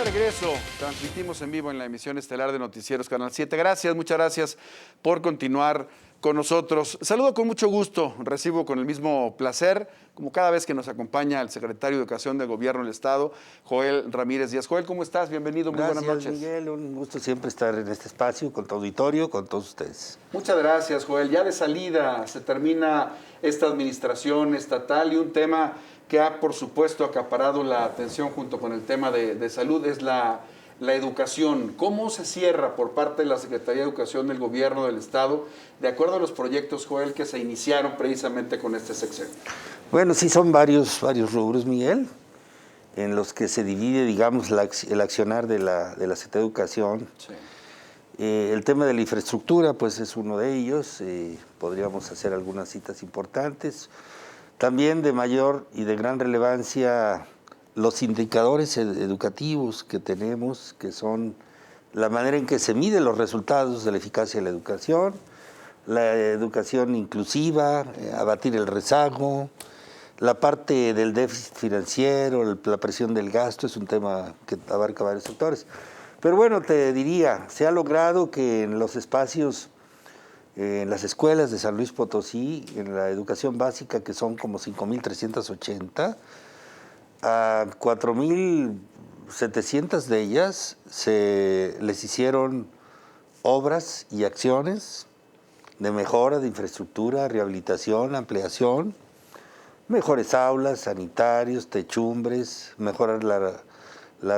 regreso, transmitimos en vivo en la emisión estelar de Noticieros Canal 7. Muchas gracias por continuar con nosotros. Saludo con mucho gusto, recibo con el mismo placer, como cada vez que nos acompaña el secretario de Educación del Gobierno del Estado, Joel Ramírez Díaz. Joel, ¿cómo estás? Bienvenido, muy buenas noches. Gracias, Miguel, un gusto siempre estar en este espacio con tu auditorio, con todos ustedes. Muchas gracias, Joel. Ya de salida se termina esta administración estatal y un tema que ha, por supuesto, acaparado la atención junto con el tema de salud es la educación. ¿Cómo se cierra por parte de la Secretaría de Educación del Gobierno del Estado, de acuerdo a los proyectos, Joel, que se iniciaron precisamente con este sexenio? Bueno, sí son varios rubros, Miguel, en los que se divide, digamos, el accionar de la Secretaría de Educación. Sí. El tema de la infraestructura, pues es uno de ellos. Podríamos hacer algunas citas importantes. También de mayor y de gran relevancia los indicadores educativos que tenemos, que son la manera en que se miden los resultados de la eficacia de la educación inclusiva, abatir el rezago, la parte del déficit financiero, la presión del gasto, es un tema que abarca varios sectores. Pero bueno, te diría, se ha logrado que en los espacios, en las escuelas de San Luis Potosí, en la educación básica, que son como 5,380, a 4,700 de ellas les hicieron obras y acciones de mejora de infraestructura, rehabilitación, ampliación, mejores aulas, sanitarios, techumbres, mejorar la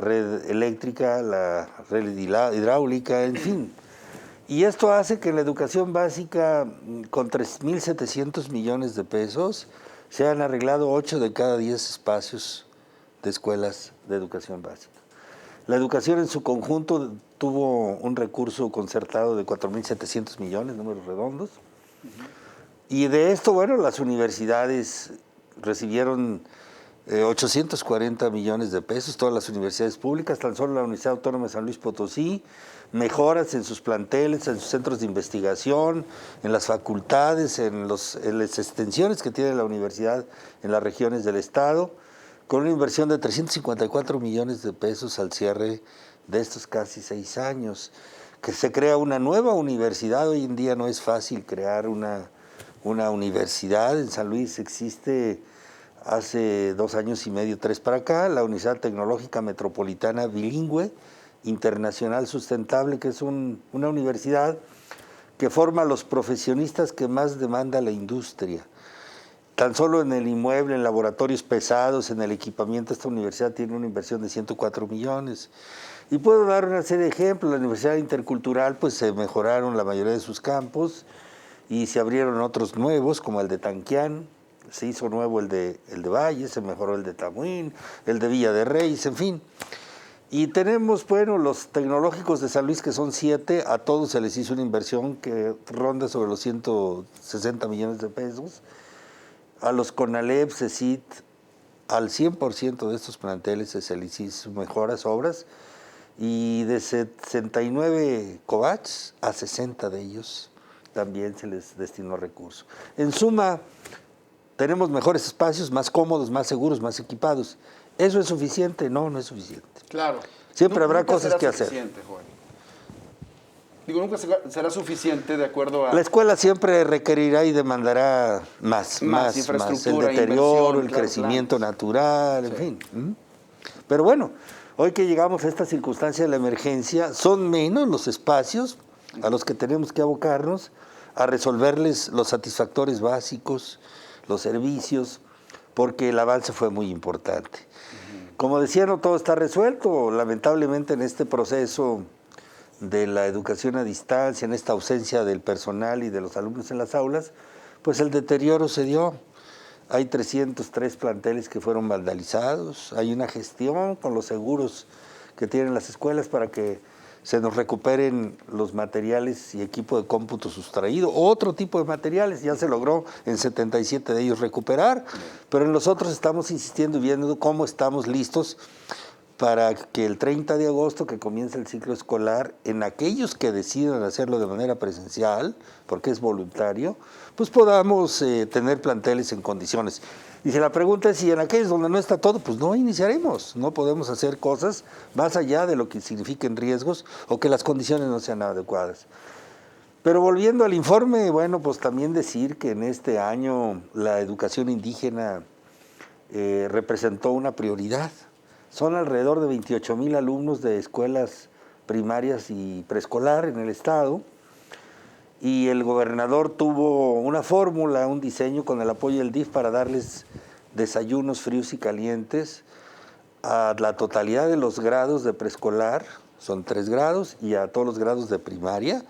red eléctrica, la red hidráulica, en fin. Y esto hace que en la educación básica, con 3,700 millones de pesos, se han arreglado 8 de cada 10 espacios de escuelas de educación básica. La educación en su conjunto tuvo un recurso concertado de 4,700 millones, números redondos. Y de esto, bueno, las universidades recibieron 840 millones de pesos, todas las universidades públicas, tan solo la Universidad Autónoma de San Luis Potosí, mejoras en sus planteles, en sus centros de investigación, en las facultades, en las extensiones que tiene la universidad en las regiones del estado, con una inversión de 354 millones de pesos al cierre de estos casi 6 años. Que se crea una nueva universidad, hoy en día no es fácil crear una universidad. En San Luis existe hace 2 años y medio, 3 para acá, la Universidad Tecnológica Metropolitana Bilingüe Internacional Sustentable, que es una universidad que forma a los profesionistas que más demanda la industria. Tan solo en el inmueble, en laboratorios pesados, en el equipamiento, esta universidad tiene una inversión de 104 millones. Y puedo dar una serie de ejemplos. La Universidad Intercultural, pues se mejoraron la mayoría de sus campos y se abrieron otros nuevos, como el de Tanquián, se hizo nuevo el de Valle, se mejoró el de Tamuín, el de Villa de Reyes, en fin. Y tenemos, bueno, los tecnológicos de San Luis, que son 7, a todos se les hizo una inversión que ronda sobre los 160 millones de pesos. A los CONALEP, CECIT, al 100% de estos planteles se les hizo mejoras, obras, y de 69 COVACHs a 60 de ellos también se les destinó recursos. En suma, tenemos mejores espacios, más cómodos, más seguros, más equipados. ¿Eso es suficiente? No, no es suficiente. Claro. Siempre habrá cosas que hacer. Joel. Digo, nunca será suficiente de acuerdo a... La escuela siempre requerirá y demandará más infraestructura, el deterioro, el claro, crecimiento natural, en fin. Pero bueno, hoy que llegamos a esta circunstancia de la emergencia, son menos los espacios a los que tenemos que abocarnos a resolverles los satisfactores básicos, los servicios, porque el avance fue muy importante. Como decía, no todo está resuelto. Lamentablemente en este proceso de la educación a distancia, en esta ausencia del personal y de los alumnos en las aulas, pues el deterioro se dio. Hay 303 planteles que fueron vandalizados, hay una gestión con los seguros que tienen las escuelas para que se nos recuperen los materiales y equipo de cómputo sustraído, otro tipo de materiales, ya se logró en 77 de ellos recuperar, pero en los otros estamos insistiendo y viendo cómo estamos listos para que el 30 de agosto, que comienza el ciclo escolar, en aquellos que decidan hacerlo de manera presencial, porque es voluntario, pues podamos tener planteles en condiciones. Y si la pregunta es si en aquellos donde no está todo, pues no iniciaremos. No podemos hacer cosas más allá de lo que signifiquen riesgos o que las condiciones no sean adecuadas. Pero volviendo al informe, bueno, pues también decir que en este año la educación indígena representó una prioridad. Son alrededor de 28,000 alumnos de escuelas primarias y preescolar en el estado, y el gobernador tuvo una fórmula, un diseño con el apoyo del DIF para darles desayunos fríos y calientes a la totalidad de los grados de preescolar, son 3 grados, y a todos los grados de primaria,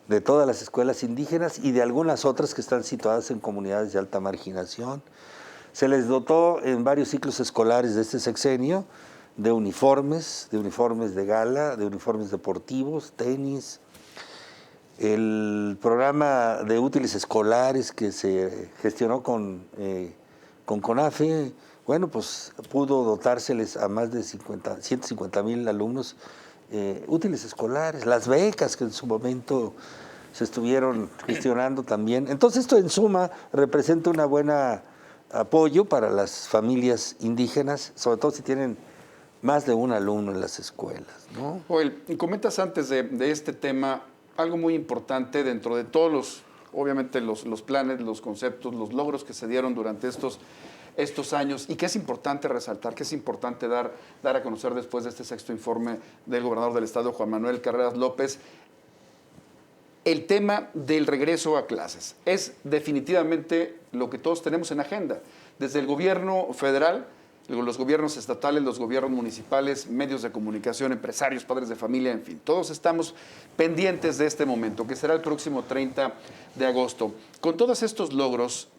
de todas las escuelas indígenas y de algunas otras que están situadas en comunidades de alta marginación. Se les dotó en varios ciclos escolares de este sexenio de uniformes de gala, de uniformes deportivos, tenis. El programa de útiles escolares que se gestionó con CONAFE, bueno, pues pudo dotárseles a más de 150,000 alumnos útiles escolares, las becas que en su momento se estuvieron gestionando también. Entonces esto en suma representa una buena apoyo para las familias indígenas, sobre todo si tienen más de un alumno en las escuelas, ¿no? Joel, comentas antes de este tema algo muy importante dentro de todos obviamente los planes, los conceptos, los logros que se dieron durante estos años, y que es importante resaltar, que es importante dar a conocer después de este 6º informe del gobernador del estado, Juan Manuel Carreras López. El tema del regreso a clases es definitivamente lo que todos tenemos en agenda, desde el gobierno federal, los gobiernos estatales, los gobiernos municipales, medios de comunicación, empresarios, padres de familia, en fin. Todos estamos pendientes de este momento, que será el próximo 30 de agosto. Con todos estos logros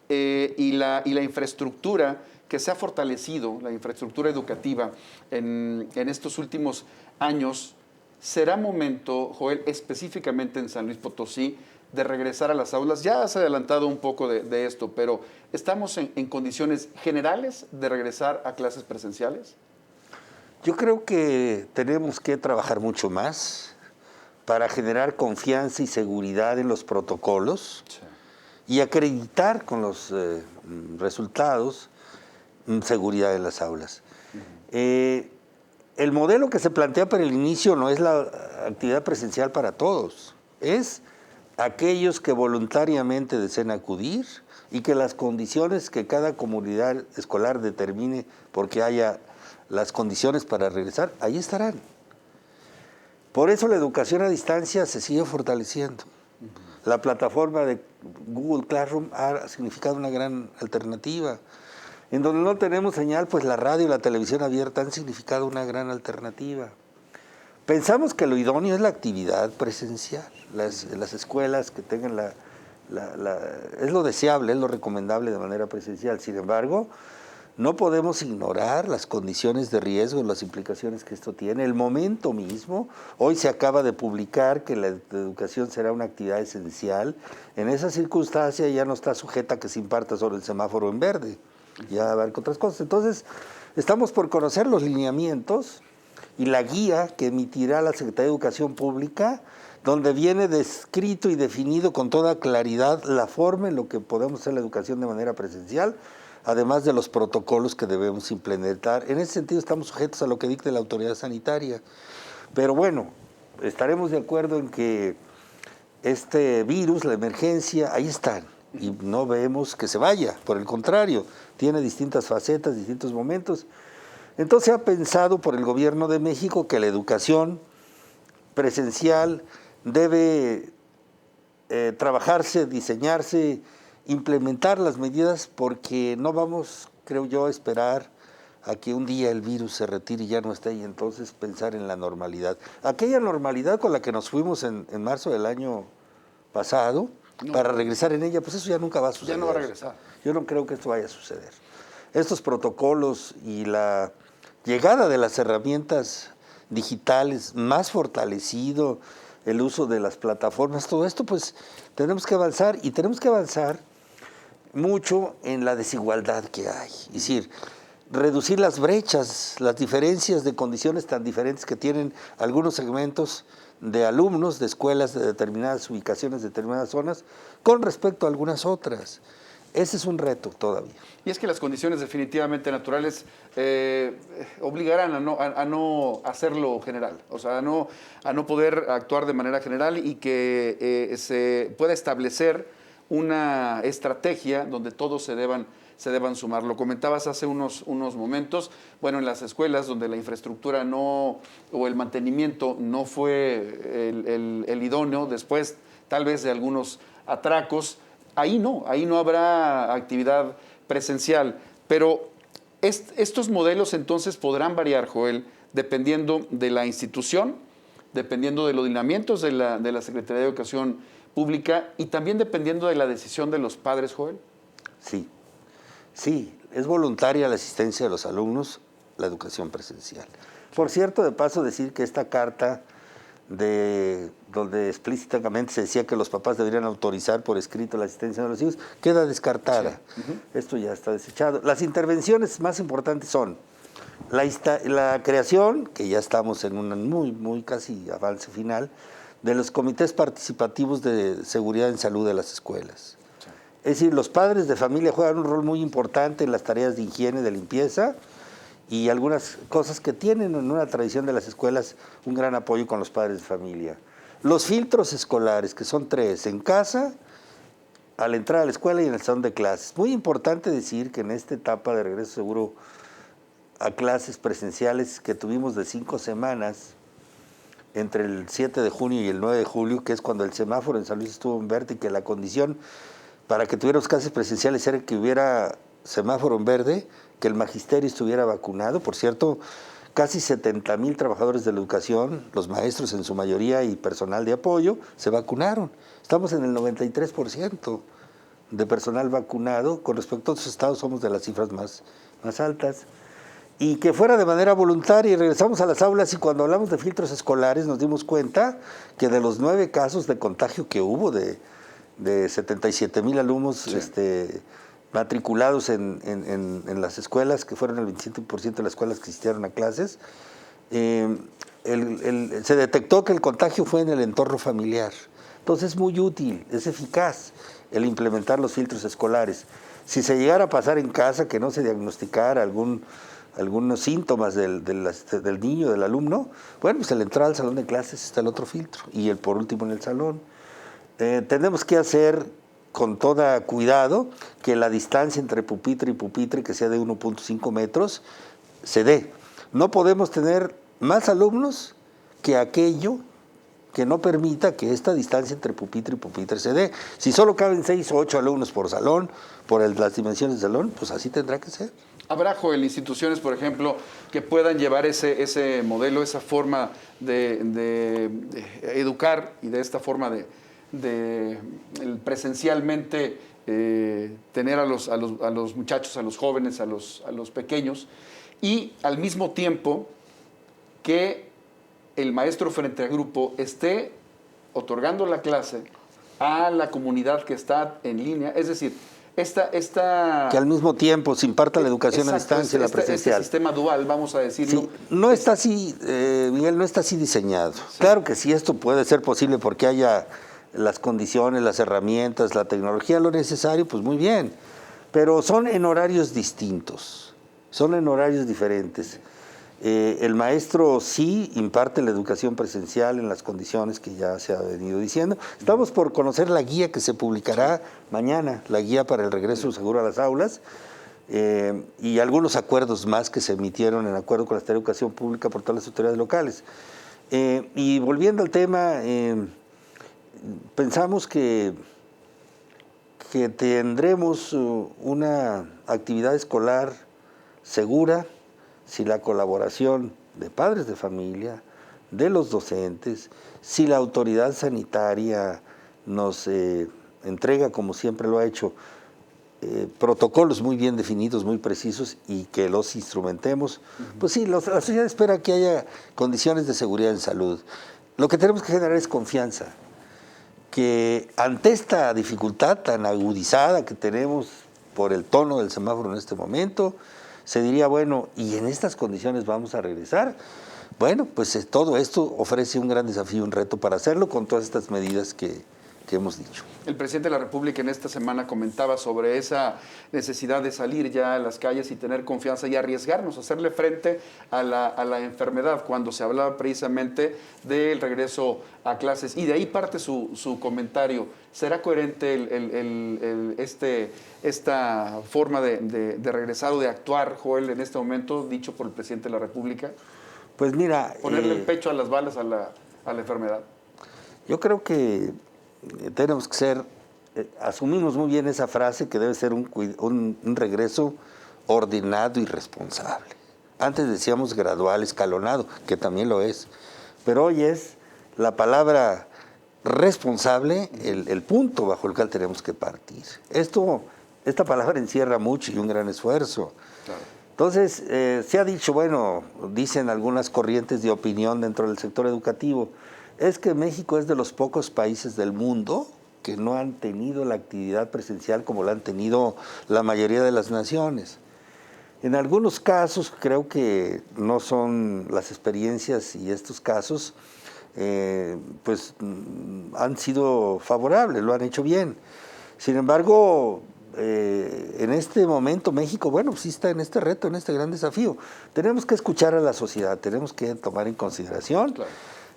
y la infraestructura que se ha fortalecido, la infraestructura educativa en estos últimos años, ¿será momento, Joel, específicamente en San Luis Potosí, de regresar a las aulas? Ya has adelantado un poco de esto, pero ¿estamos en condiciones generales de regresar a clases presenciales? Yo creo que tenemos que trabajar mucho más para generar confianza y seguridad en los protocolos, sí, y acreditar con los resultados seguridad en las aulas. El modelo que se plantea para el inicio no es la actividad presencial para todos, es aquellos que voluntariamente deseen acudir y que las condiciones que cada comunidad escolar determine porque haya las condiciones para regresar, ahí estarán. Por eso la educación a distancia se sigue fortaleciendo. La plataforma de Google Classroom ha significado una gran alternativa. En donde no tenemos señal, pues la radio y la televisión abierta han significado una gran alternativa. Pensamos que lo idóneo es la actividad presencial. Las escuelas que tengan es lo deseable, es lo recomendable de manera presencial. Sin embargo, no podemos ignorar las condiciones de riesgo, las implicaciones que esto tiene. El momento mismo, hoy se acaba de publicar que la educación será una actividad esencial. En esa circunstancia ya no está sujeta a que se imparta sobre el semáforo en verde. Ya abarca otras cosas. Entonces, estamos por conocer los lineamientos y la guía que emitirá la Secretaría de Educación Pública, donde viene descrito y definido con toda claridad la forma en lo que podemos hacer la educación de manera presencial, además de los protocolos que debemos implementar. En ese sentido, estamos sujetos a lo que dicte la autoridad sanitaria. Pero bueno, estaremos de acuerdo en que este virus, la emergencia, ahí están. Y no vemos que se vaya, por el contrario, tiene distintas facetas, distintos momentos. Entonces se ha pensado por el gobierno de México que la educación presencial debe trabajarse, diseñarse, implementar las medidas, porque no vamos, creo yo, a esperar a que un día el virus se retire y ya no esté, y entonces pensar en la normalidad. Aquella normalidad con la que nos fuimos en marzo del año pasado, para regresar en ella, pues eso ya nunca va a suceder. Ya no va a regresar. Yo no creo que esto vaya a suceder. Estos protocolos y la llegada de las herramientas digitales, más fortalecido el uso de las plataformas, todo esto, pues tenemos que avanzar, y tenemos que avanzar mucho en la desigualdad que hay. Es decir, reducir las brechas, las diferencias de condiciones tan diferentes que tienen algunos segmentos de alumnos de escuelas de determinadas ubicaciones, de determinadas zonas, con respecto a algunas otras. Ese es un reto todavía. Y es que las condiciones definitivamente naturales obligarán a no hacerlo general, o sea, a no poder actuar de manera general y que se pueda establecer una estrategia donde todos se deban sumar. Lo comentabas hace unos momentos, bueno, en las escuelas donde la infraestructura o el mantenimiento no fue el idóneo, después tal vez de algunos atracos, ahí no habrá actividad presencial, pero estos modelos entonces podrán variar, Joel, dependiendo de la institución, dependiendo de los lineamientos de la Secretaría de Educación Pública y también dependiendo de la decisión de los padres, Joel. Sí, es voluntaria la asistencia de los alumnos, la educación presencial. Por cierto, de paso decir que esta carta donde explícitamente se decía que los papás deberían autorizar por escrito la asistencia de los hijos, queda descartada. Sí. Esto ya está desechado. Las intervenciones más importantes son la creación, que ya estamos en un muy casi avance final, de los comités participativos de seguridad en salud de las escuelas. Sí. Es decir, los padres de familia juegan un rol muy importante en las tareas de higiene, de limpieza, y algunas cosas que tienen en una tradición de las escuelas un gran apoyo con los padres de familia. Los filtros escolares, que son 3, en casa, a la entrada a la escuela y en el salón de clases. Muy importante decir que en esta etapa de regreso seguro a clases presenciales que tuvimos de 5 semanas, entre el 7 de junio y el 9 de julio, que es cuando el semáforo en San Luis estuvo en verde y que la condición para que tuviéramos clases presenciales era que hubiera semáforo en verde, que el magisterio estuviera vacunado. Por cierto, casi 70,000 trabajadores de la educación, los maestros en su mayoría y personal de apoyo, se vacunaron. Estamos en el 93% de personal vacunado. Con respecto a otros estados somos de las cifras más altas. Y que fuera de manera voluntaria, y regresamos a las aulas y cuando hablamos de filtros escolares nos dimos cuenta que de los 9 casos de contagio que hubo de 77,000 alumnos sí. Matriculados en las escuelas, que fueron el 27% de las escuelas que asistieron a clases, se detectó que el contagio fue en el entorno familiar. Entonces es muy útil, es eficaz el implementar los filtros escolares. Si se llegara a pasar en casa que no se diagnosticara algunos síntomas del niño, del alumno, bueno, pues al entrar al salón de clases está el otro filtro y el por último en el salón. Tenemos que hacer con todo cuidado que la distancia entre pupitre y pupitre, que sea de 1.5 metros, se dé. No podemos tener más alumnos que aquello que no permita que esta distancia entre pupitre y pupitre se dé. Si solo caben 6 o 8 alumnos por salón, por las dimensiones del salón, pues así tendrá que ser. ¿Habrá, Joel, instituciones, por ejemplo, que puedan llevar ese modelo, esa forma de educar y de esta forma de presencialmente tener a los muchachos, a los jóvenes, a los pequeños, y al mismo tiempo que el maestro frente al grupo esté otorgando la clase a la comunidad que está en línea? Es decir, que al mismo tiempo se imparta la educación a distancia y la presencial. Este sistema dual, vamos a decirlo. Sí, no está así, Miguel, no está así diseñado. Sí. Claro que sí, esto puede ser posible porque haya las condiciones, las herramientas, la tecnología, lo necesario, pues muy bien. Pero son en horarios distintos, son en horarios diferentes. El maestro sí imparte la educación presencial en las condiciones que ya se ha venido diciendo. Estamos por conocer la guía que se publicará mañana, la guía para el regreso seguro a las aulas, y algunos acuerdos más que se emitieron en acuerdo con la Secretaría de Educación Pública por todas las autoridades locales. Y volviendo al tema, pensamos que tendremos una actividad escolar segura si la colaboración de padres de familia, de los docentes, si la autoridad sanitaria nos entrega, como siempre lo ha hecho, protocolos muy bien definidos, muy precisos y que los instrumentemos, pues sí, la sociedad espera que haya condiciones de seguridad en salud. Lo que tenemos que generar es confianza, que ante esta dificultad tan agudizada que tenemos por el tono del semáforo en este momento, se diría, bueno, ¿y en estas condiciones vamos a regresar? Bueno, pues todo esto ofrece un gran desafío, un reto para hacerlo con todas estas medidas que hemos dicho. El presidente de la República en esta semana comentaba sobre esa necesidad de salir ya a las calles y tener confianza y arriesgarnos, hacerle frente a la enfermedad, cuando se hablaba precisamente del regreso a clases. Y de ahí parte su comentario. ¿Será coherente esta forma de regresar o de actuar, Joel, en este momento, dicho por el presidente de la República? Pues mira... Ponerle el pecho a las balas a la enfermedad. Yo creo que tenemos que ser, asumimos muy bien esa frase que debe ser un regreso ordenado y responsable. Antes decíamos gradual, escalonado, que también lo es, pero hoy es la palabra responsable el punto bajo el cual tenemos que partir. Esta palabra encierra mucho y un gran esfuerzo. Claro. Entonces, se ha dicho, bueno, dicen algunas corrientes de opinión dentro del sector educativo, es que México es de los pocos países del mundo que no han tenido la actividad presencial como la han tenido la mayoría de las naciones. En algunos casos creo que no son las experiencias y estos casos pues han sido favorables, lo han hecho bien. Sin embargo, en este momento México, bueno, sí está en este reto, en este gran desafío. Tenemos que escuchar a la sociedad, tenemos que tomar en consideración. Claro.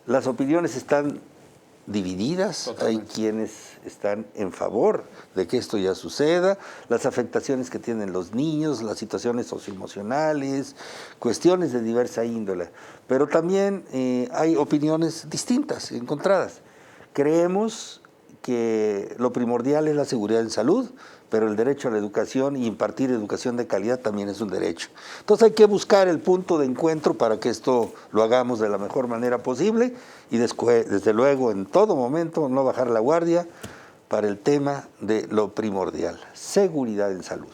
Las opiniones están divididas. Totalmente. Hay quienes están en favor de que esto ya suceda, las afectaciones que tienen los niños, las situaciones socioemocionales, cuestiones de diversa índole. Pero también hay opiniones distintas, encontradas. Creemos que lo primordial es la seguridad en salud, pero el derecho a la educación y impartir educación de calidad también es un derecho. Entonces hay que buscar el punto de encuentro para que esto lo hagamos de la mejor manera posible y desde luego en todo momento no bajar la guardia para el tema de lo primordial, seguridad en salud.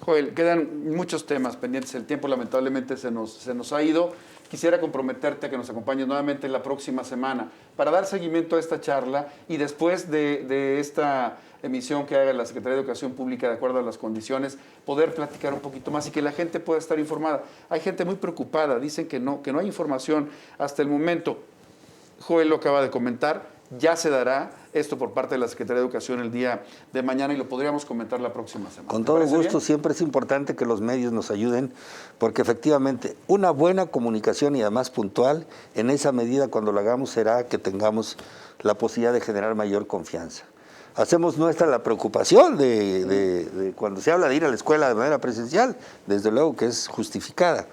Joel, quedan muchos temas pendientes, el tiempo lamentablemente se nos ha ido. Quisiera comprometerte a que nos acompañes nuevamente la próxima semana para dar seguimiento a esta charla y después de esta emisión que haga la Secretaría de Educación Pública de acuerdo a las condiciones, poder platicar un poquito más y que la gente pueda estar informada. Hay gente muy preocupada, dicen que no hay información hasta el momento. Joel lo acaba de comentar, ya se dará esto por parte de la Secretaría de Educación el día de mañana y lo podríamos comentar la próxima semana. Con todo gusto, bien? Siempre es importante que los medios nos ayuden porque efectivamente una buena comunicación y además puntual, en esa medida cuando lo hagamos será que tengamos la posibilidad de generar mayor confianza. Hacemos nuestra la preocupación de cuando se habla de ir a la escuela de manera presencial, desde luego que es justificada,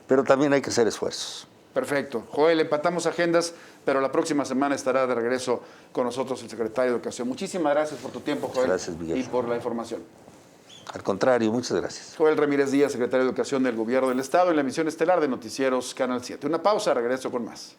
pero también hay que hacer esfuerzos. Perfecto. Joel, empatamos agendas, pero la próxima semana estará de regreso con nosotros el secretario de Educación. Muchísimas gracias por tu tiempo, Joel. Gracias, Miguel. Y por la información. Al contrario, muchas gracias. Joel Ramírez Díaz, secretario de Educación del Gobierno del Estado, en la emisión estelar de Noticieros Canal 7. Una pausa, regreso con más.